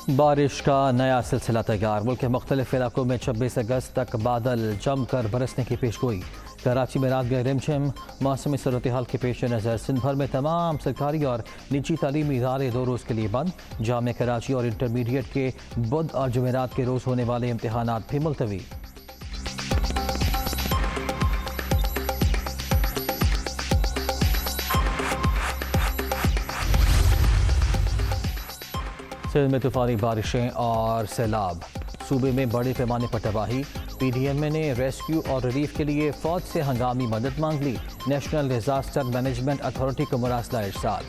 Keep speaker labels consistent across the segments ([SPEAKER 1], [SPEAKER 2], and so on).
[SPEAKER 1] बारिश का नया सिलसिला तैयार। मुल्क के मुख्तलिफ इलाकों में 26 अगस्त तक बादल जमकर बरसने की पेशगोई। कराची में रात गए रिमझिम। मौसमी सूरत हाल के पेश नज़र सिंध भर में तमाम सरकारी और निजी तालीमी इदारे 2 रोज़ के लिए बंद। जामे कराची और इंटरमीडिएट के बुध और जुमेरात के रोज़ होने वाले इम्तहानात भी मुलतवी। सिंध में तूफ़ानी बारिशें और सैलाब। सूबे में बड़े पैमाने पर तबाही। PDMA ने रेस्क्यू और रिलीफ के लिए फ़ौज से हंगामी मदद मांग ली। नेशनल डिज़ास्टर मैनेजमेंट अथॉरिटी को मुरासला इरसाल।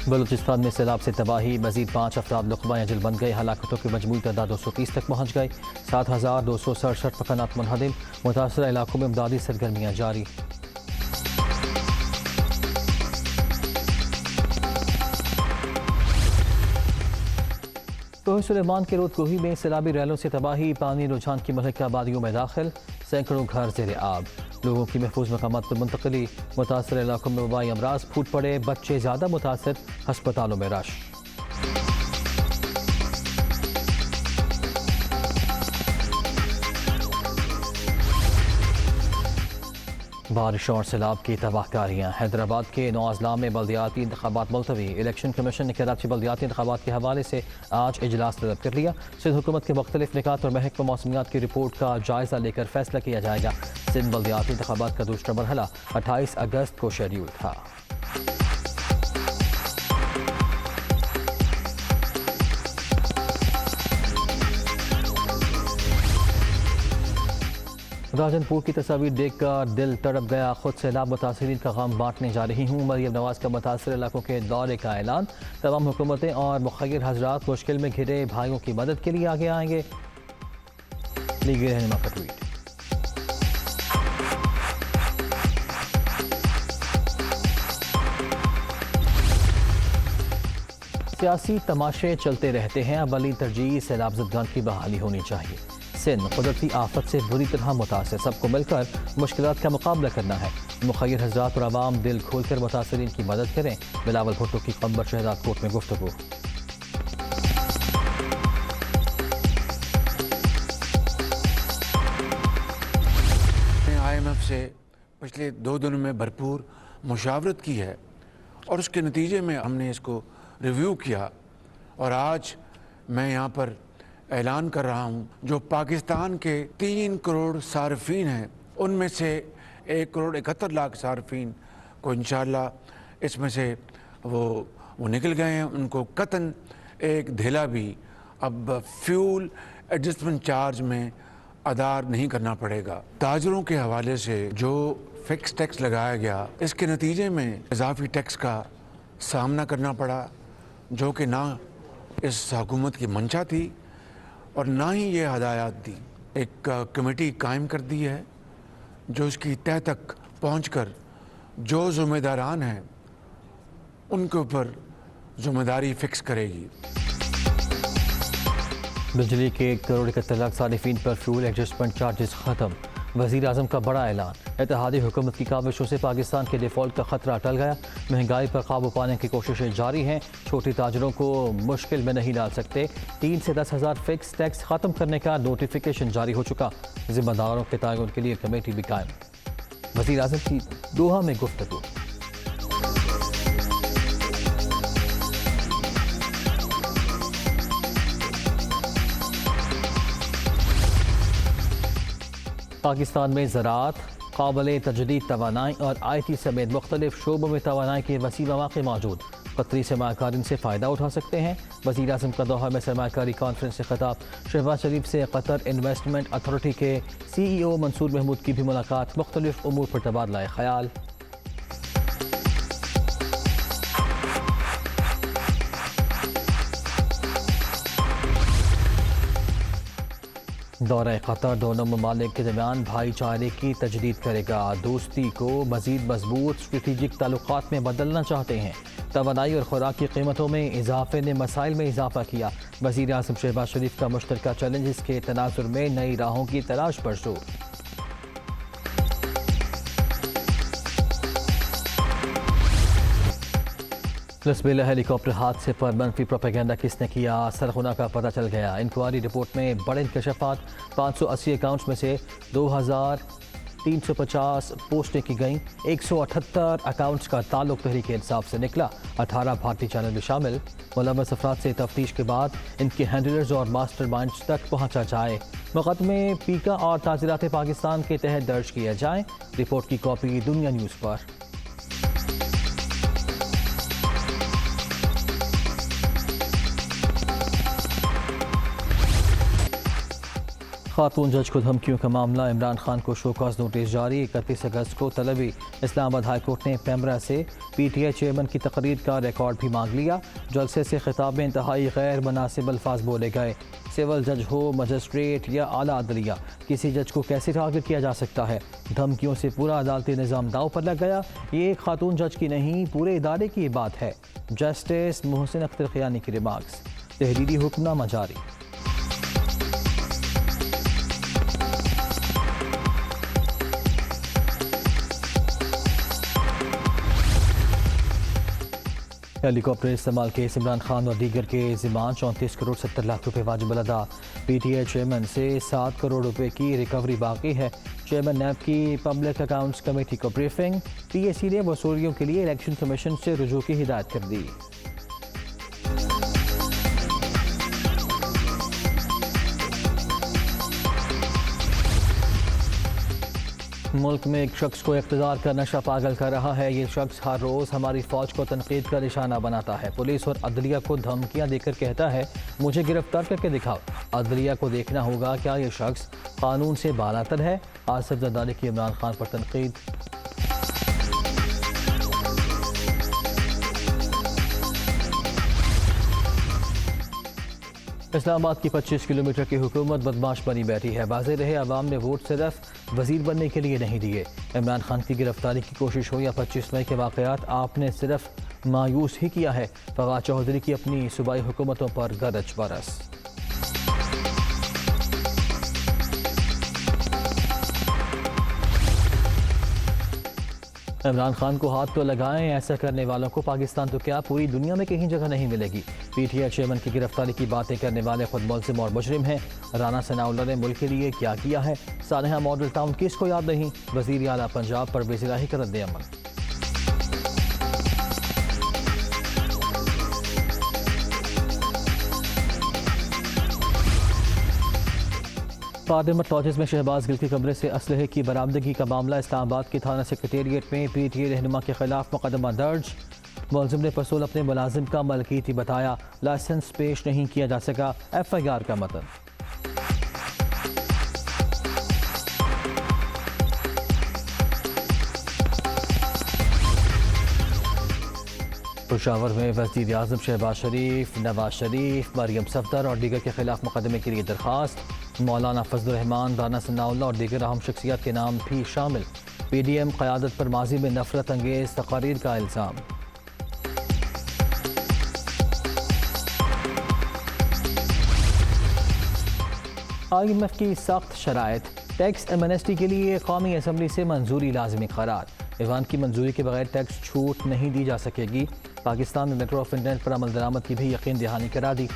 [SPEAKER 1] बलूचिस्तान में सैलाब से तबाही। मजीद 5 अफराद लुक़मा अजल बन गए। हलाकतों की मजमूई तादाद 230 तक पहुँच गई। 7,267 मकानात मुनहदिम। मुतासरा इलाकों में इमदादी सरगर्मियाँ जारी। कोह सुलेमान के रोदकोही में सैलाबी रैलों से तबाही। पानी रुझान की महक आबादियों में दाखिल। सैकड़ों घर ज़ेरे आब। लोगों की महफूज मकामात पर मुंतकली। मुतासर इलाकों में वबाई अमराज फूट पड़े। बच्चे ज़्यादा मुतासर। हस्पतालों में रश। बारिशों और सैलाब की तबाहकारियाँ। हैदराबाद के 9 अजला में बल्दियाती इंतखाबात मुलतवी। इलेक्शन कमीशन ने कराची बल्दियाती इंतखाबात के हवाले से आज इजलास तलब कर लिया। सिंध हुकूमत के मुख्तलिफ निकात और महकमा मौसमियात की रिपोर्ट का जायज़ा लेकर फैसला किया जाएगा। सिंध बल्दियाती इंतखाबात का दूसरा मरहला 28 अगस्त को शेड्यूल था। राजनपुर की तस्वीर देखकर दिल तड़प गया। खुद सैलाब मुतासरीन का गम बांटने जा रही हूँ। मरियम नवाज का मुतासर इलाकों के दौरे का ऐलान। तमाम हुकूमतें और मुखय्यर हजरात मुश्किल में घिरे भाइयों की मदद के लिए आगे आएंगे। लीगी रहनुमा का ट्वीट। सियासी तमाशे चलते रहते हैं। अवली तरजीह सैलाब ज़दगान की बहाली होनी चाहिए। सिंध कुदरती आफत से बुरी तरह मुतासर। सबको मिलकर मुश्किलात का मुकाबला करना है। मुखय्यर हजरात और आवाम दिल खोलकर मुतासरीन की मदद करें। बिलावल भुट्टो की कम्बर शहजाद कोर्ट में गुफ्तगू।
[SPEAKER 2] IMF से पिछले 2 दिनों में भरपूर मुशावरत की है और उसके नतीजे में हमने इसको रिव्यू किया और आज मैं यहाँ पर ऐलान कर रहा हूँ जो पाकिस्तान के 3 करोड़ सार्फिन हैं उनमें से 1 करोड़ 71 लाख सार्फिन को इंशाअल्लाह इसमें से वो निकल गए हैं। उनको कतन एक धेला भी अब फ्यूल एडजस्टमेंट चार्ज में अदा नहीं करना पड़ेगा। ताजरों के हवाले से जो फिक्स टैक्स लगाया गया इसके नतीजे में इजाफी टैक्स का सामना करना पड़ा जो कि ना इस हुकूमत की मंशा थी और ना ही ये हदायत दी। एक कमेटी कायम कर दी है जो इसकी तह तक पहुंचकर जो ज़िम्मेदारान हैं उनके ऊपर ज़िम्मेदारी फ़िक्स करेगी।
[SPEAKER 1] बिजली के 1 करोड़ 71 लाख सारिफीन पर फ्यूल एडजस्टमेंट चार्जेस ख़त्म। वज़ीर आज़म का बड़ा ऐलान। इत्तेहादी हुकूमत की काविशों से पाकिस्तान के डिफ़ॉल्ट का ख़तरा टल गया। महंगाई पर काबू पाने की कोशिशें जारी हैं। छोटे ताजरों को मुश्किल में नहीं डाल सकते। 3 से 10 हज़ार फिक्स टैक्स ख़त्म करने का नोटिफिकेशन जारी हो चुका। ज़िम्मेदारों के तयन के लिए कमेटी भी कायम। वज़ीर आज़म की दोहा में गुफ्तगू। पाकिस्तान में ज़राअत, काबिल तजदीद तवानाई और IT समेत मुख्तलिफ शोबों में तवानाई के वसी मौक़े मौजूद। कतरी सरमाकारीन से फ़ायदा उठा सकते हैं। वज़ीर आज़म का दोहा में सरमाकारी कॉन्फ्रेंस से खिताब। शहबाज शरीफ से कतर इन्वेस्टमेंट अथॉरिटी के CEO मंसूर महमूद की भी मुलाकात। मुख्तलिफ उमूर पर तबादला ख्याल। दौरा कतर दोनों ममालिक के दरमियान भाईचारे की तजदीद करेगा। दोस्ती को मज़ीद मजबूत स्ट्रेटेजिक ताल्लुकात में बदलना चाहते हैं। तवानाई और खुराक की कीमतों में इजाफे ने मसाइल में इजाफा किया। वज़ीर आज़म शहबाज शरीफ का मुश्तरका चैलेंजेस के तनाजुर में नई राहों की तलाश पर जोर। लसबेला हेलीकॉप्टर हादसे पर मनफी प्रोपेगेंडा किसने किया, सरगुना का पता चल गया। इंक्वायरी रिपोर्ट में बड़े इंकशाफात, 580 अकाउंट्स में से 2350 पोस्टें की गईं। 178 अकाउंट्स का ताल्लुक तहरीक इंसाफ से निकला। 18 भारतीय चैनल भी शामिल। मुलव्वस अफराद से तफ्तीश के बाद इनके हैंडलर्स और मास्टर माइंड्स तक पहुँचा जाए। मुकदमे पीका और ताज़ीरात पाकिस्तान के तहत दर्ज किए जाएँ। रिपोर्ट की कॉपी दुनिया न्यूज़ पर। खातून जज को धमकियों का मामला, इमरान खान को शोकॉज नोटिस जारी। 31 अगस्त को तलबी इस्लामाबाद हाई कोर्ट ने पैमरा से PTI चेयरमैन की तकरीर का रिकॉर्ड भी मांग लिया। जलसे से खिताब में इंतहाई गैर मुनासिब अल्फाज बोले गए। सिविल जज हो, मजिस्ट्रेट या आला अदलिया, किसी जज को कैसे टारगेट किया जा सकता है। धमकियों से पूरा अदालती निज़ाम दाव पर लग गया। ये एक खातून जज की नहीं, पूरे इदारे की बात है। जस्टिस मोहसिन अख्तर खियानी की रिमार्क्स। तहरीरी हुक्मनामा जारी। हेलीकॉप्टर इस्तेमाल केस, इमरान खान और दीगर के ज़िम्मान 34 करोड़ 70 लाख रुपए वाजिब अदा। PTI चेयरमैन से 7 करोड़ रुपए की रिकवरी बाकी है। चेयरमैन नैब की पब्लिक अकाउंट्स कमेटी को ब्रीफिंग। PAC ने वसूलियों के लिए इलेक्शन कमीशन से रुजू की हिदायत कर दी। मुल्क में एक शख्स को इक़्तिदार का नशा पागल कर रहा है। ये शख्स हर रोज़ हमारी फ़ौज को तनकीद का निशाना बनाता है। पुलिस और अदलिया को धमकियां देकर कहता है मुझे गिरफ्तार करके दिखाओ। अदलिया को देखना होगा क्या ये शख्स कानून से बालातर है। आसिफ जरदारी की इमरान खान पर तनकीद। इस्लामाबाद की 25 किलोमीटर की हुकूमत बदमाश बनी बैठी है। वाज़ेह रहे अवाम ने वोट सिर्फ वजीर बनने के लिए नहीं दिए। इमरान खान की गिरफ्तारी की कोशिश हो या 25 मई के वाक़यात, आपने सिर्फ मायूस ही किया है। फवाद चौधरी की अपनी सूबाई हुकूमतों पर गरज बरस। इमरान खान को हाथ तो लगाएं, ऐसा करने वालों को पाकिस्तान तो क्या पूरी दुनिया में कहीं जगह नहीं मिलेगी। PTI चेयरमैन की गिरफ्तारी की बातें करने वाले खुद मुल्ज़िम और मुजरिम हैं। राना सनाउल्लाह ने मुल्क के लिए क्या किया है। सानहा मॉडल टाउन किसको याद नहीं। वज़ीर आला पंजाब परवेज़ इलाही का रद्द-ए-अमल। पार्लियामेंट लॉजेस में शहबाज गिल के कमरे से असलहे की बरामदगी का मामला, इस्लामाबाद की थाना सेक्रेटेरिएट में PTI रहनुमा के खिलाफ मुकदमा दर्ज। मुलजिम ने पसूल अपने मुलाजिम का मलकीती बताया। लाइसेंस पेश नहीं किया जा सका। FIR का मतन। पेशावर में वज़ीर आज़म शहबाज शरीफ, नवाज शरीफ, मरियम सफदर और दीगर के खिलाफ मुकदमे के लिए दरख्वास्त। मौलाना फजलुर रहमान, राना सनाउल्लाह और दीगर अहम शख्सियत के नाम भी शामिल। PDM क़यादत पर माजी में नफरत अंगेज़ तकारीर का इल्ज़ाम। IMF की सख्त शराइत, टैक्स एमनेस्टी के लिए कौमी असम्बली से मंजूरी लाजमी करार। ईवान की मंजूरी के बगैर टैक्स छूट नहीं दी जा सकेगी। पाकिस्तान में लेटर ऑफ इंटेंट पर अमल दरामद की भी यकीन दहानी करा दी।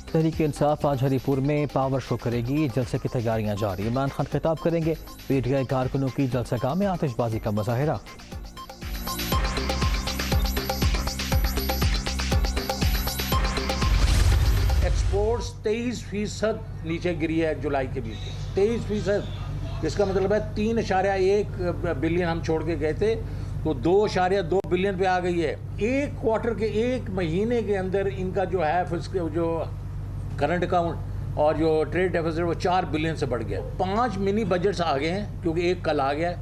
[SPEAKER 1] तहरीक इंसाफ आज हरीपुर में पावर शो करेगी। जलसे की तैयारियां जारी। इमरान खान खिताब करेंगे। PTI कारकुनों की जलसा में आतिशबाजी का मुजाहिरा।
[SPEAKER 3] एक्सपोर्ट्स 23% नीचे गिरी है जुलाई के बीच 23%। इसका मतलब है 3.1 बिलियन हम छोड़ के गए थे तो 2.2 बिलियन पे आ गई है। एक क्वार्टर के, एक महीने के अंदर इनका जो है जो करंट अकाउंट और जो ट्रेड डेफिसिट वो 4 बिलियन से बढ़ गया। 5 मिनी बजट्स आ गए हैं क्योंकि एक कल आ गया है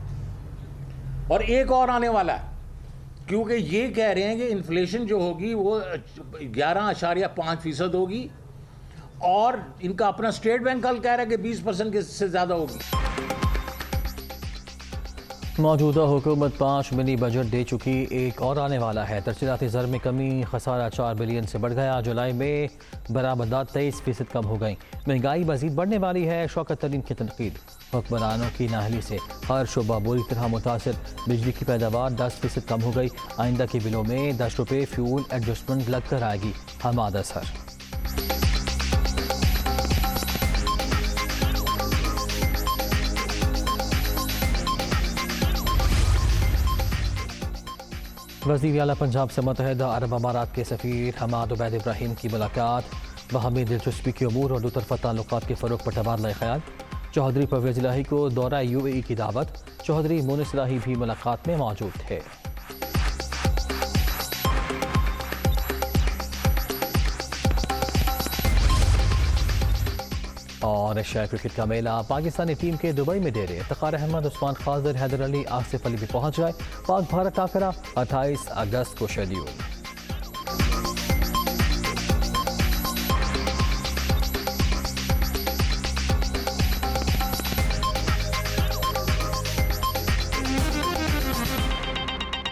[SPEAKER 3] और एक और आने वाला है, क्योंकि ये कह रहे हैं कि इन्फ्लेशन जो होगी वो 11.5% होगी और इनका अपना स्टेट बैंक कल कह रहा है कि 20% के से ज़्यादा होगी।
[SPEAKER 1] मौजूदा हुकूमत 5 मिनी बजट दे चुकी, एक और आने वाला है। तरसीलाती ज़र में कमी, खसारा 4 बिलियन से बढ़ गया। जुलाई में बरामदात 23% कम हो गई। महंगाई मजीद बढ़ने वाली है। शौकत तरीन की तनकीद, हुक्मरानों की नाहली से हर शुबा बुरी तरह मुतासर। बिजली की पैदावार 10% कम हो गई। आइंदा के बिलों में 10 रुपये फ्यूल एडजस्टमेंट लग कर आएगी। हमाद असर। वज़ीर आला पंजाब से मुत्तहिदा अरब अमारात के सफ़ीर हमाद उबैद इब्राहिम की मुलाकात। बाहमी दिलचस्पी के अमूर और दुतरफा ताल्लुकात के फ़रोग़ पर तबादला ख़याल। चौधरी परवेज़ इलाही को दौरा UAE की दावत। चौधरी मोनिस इलाही भी मुलाकात में मौजूद थे। और एशियाई क्रिकेट का मेला, पाकिस्तानी टीम के दुबई में डेरे। इफ्तिखार अहमद, उस्मान ख्वाजर, हैदर अली, आसिफ अली भी पहुंच गए। पाक भारत टाकरा 28 अगस्त को शेड्यूल।